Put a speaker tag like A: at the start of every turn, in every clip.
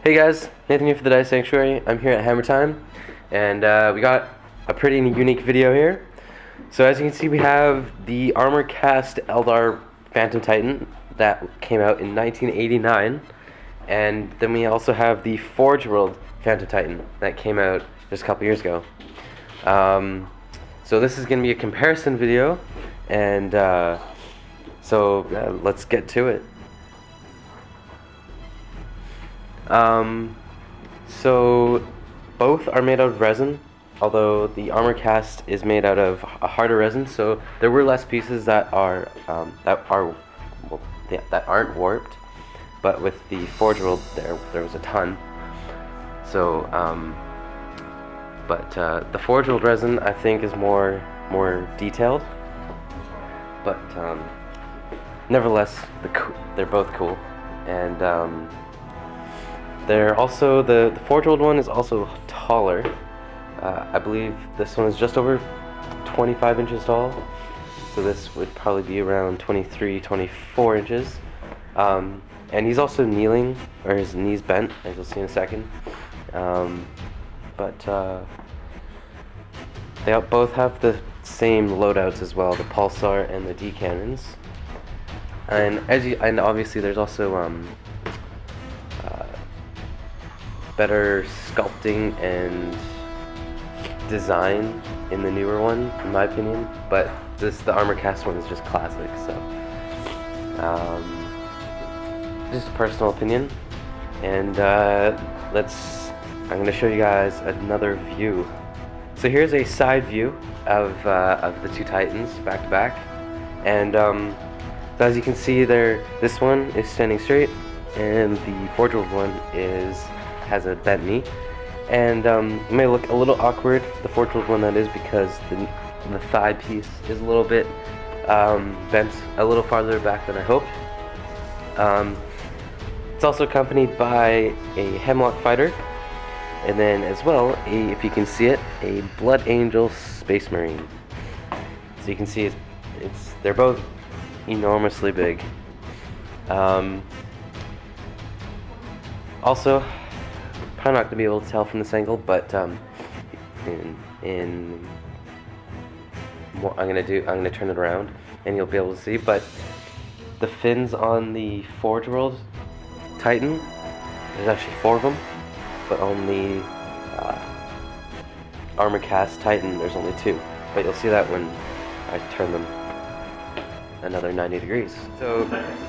A: Hey guys, Nathan here for the Dice Sanctuary. I'm here at Hammer Time, and we got a pretty unique video here. So as you can see, we have the Armourcast Eldar Phantom Titan that came out in 1989, and then we also have the Forge World Phantom Titan that came out just a couple years ago. So this is going to be a comparison video, and let's get to it. So both are made out of resin, although the Armourcast is made out of a harder resin. So there were less pieces that aren't warped, but with the Forge World there was a ton. So the Forge World resin I think is more detailed, but nevertheless they're both cool. And they're also, the Forge World one is also taller. I believe this one is just over 25 inches tall, so this would probably be around 23, 24 inches. And he's also kneeling, or his knees bent, as you'll see in a second. They both have the same loadouts as well, the pulsar and the D cannons. And obviously there's also better sculpting and design in the newer one, in my opinion. But the Armourcast one is just classic. So just a personal opinion. And I'm going to show you guys another view. So here's a side view of the two Titans back to back, and so as you can see there, this one is standing straight, and the Forge World one has a bent knee, and it may look a little awkward, the Forge World one that is, because the thigh piece is a little bit bent a little farther back than I hoped. It's also accompanied by a Hemlock Fighter, and then as well, if you can see it, a Blood Angel Space Marine. So you can see they're both enormously big. Also, probably not going to be able to tell from this angle, but I'm going to turn it around and you'll be able to see. But the fins on the Forge World Titan, there's actually 4 of them, but on the Armourcast Titan there's only 2. But you'll see that when I turn them another 90 degrees. So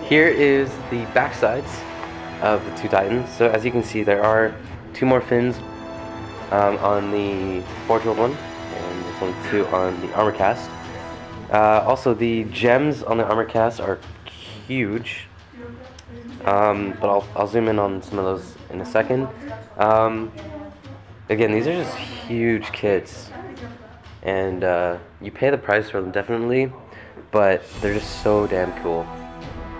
A: here is the back sides of the two Titans. So as you can see, there are 2 more fins on the Forge World one, and there's only 2 on the Armourcast. Also, the gems on the Armourcast are huge, but I'll zoom in on some of those in a second. Again, these are just huge kits, and you pay the price for them definitely, but they're just so damn cool,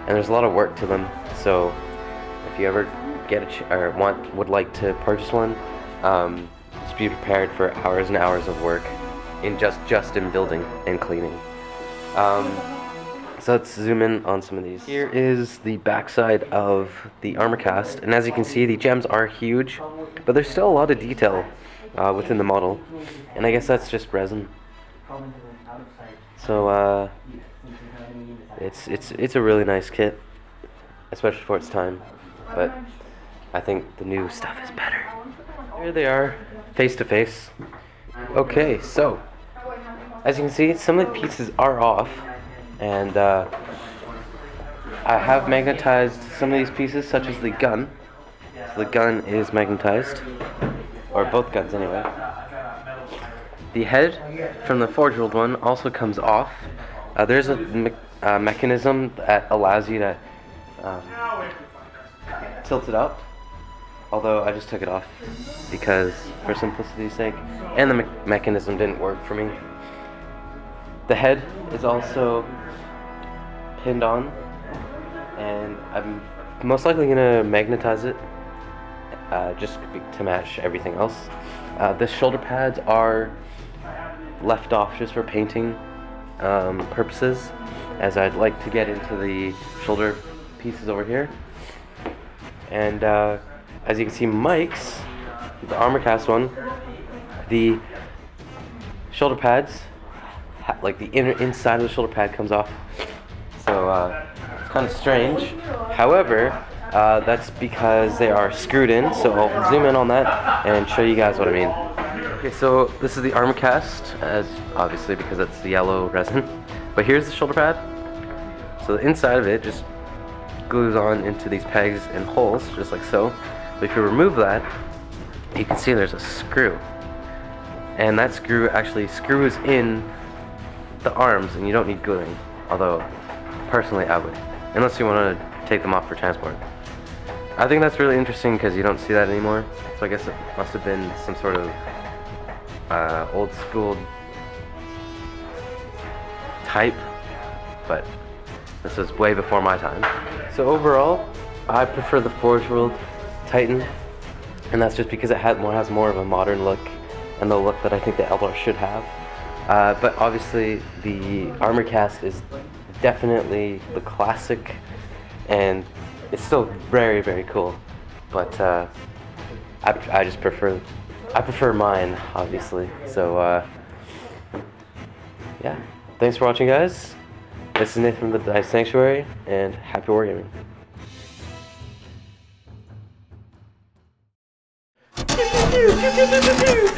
A: and there's a lot of work to them. So if you ever get would like to purchase one, just be prepared for hours and hours of work in just in building and cleaning. So let's zoom in on some of these. Here is the backside of the Armourcast, and as you can see, the gems are huge, but there's still a lot of detail within the model, and I guess that's just resin. So it's a really nice kit, especially for its time, but I think the new stuff is better. Here they are, face to face. Okay, so as you can see, some of the pieces are off, and I have magnetized some of these pieces, such as the gun. So the gun is magnetized, or both guns anyway. The head from the Forge World one also comes off. There's a mechanism that allows you to tilt it up, although I just took it off because, for simplicity's sake, and the mechanism didn't work for me. The head is also pinned on, and I'm most likely going to magnetize it just to match everything else. The shoulder pads are left off just for painting purposes, as I'd like to get into the shoulder pieces over here. And as you can see, Mike's, the Armourcast one, the shoulder pads, like the inside of the shoulder pad comes off. So it's kind of strange. However, that's because they are screwed in. So I'll zoom in on that and show you guys what I mean. Okay, so this is the Armourcast, as obviously because it's the yellow resin. But here's the shoulder pad. So the inside of it just glues on into these pegs and holes, just like so. But if you remove that, you can see there's a screw. And that screw actually screws in the arms, and you don't need gluing. Although, personally, I would. Unless you want to take them off for transport. I think that's really interesting because you don't see that anymore. So I guess it must have been some sort of old school type. But this was way before my time. So overall, I prefer the Forge World Titan. And that's just because it has more of a modern look. And the look that I think the Eldar should have. But obviously the Armourcast is definitely the classic, and it's still very, very cool. But I just prefer mine, obviously. So yeah, thanks for watching, guys. This is Nathan from the Dice Sanctuary, and happy wargaming. Pew, pew, pew, pew, pew.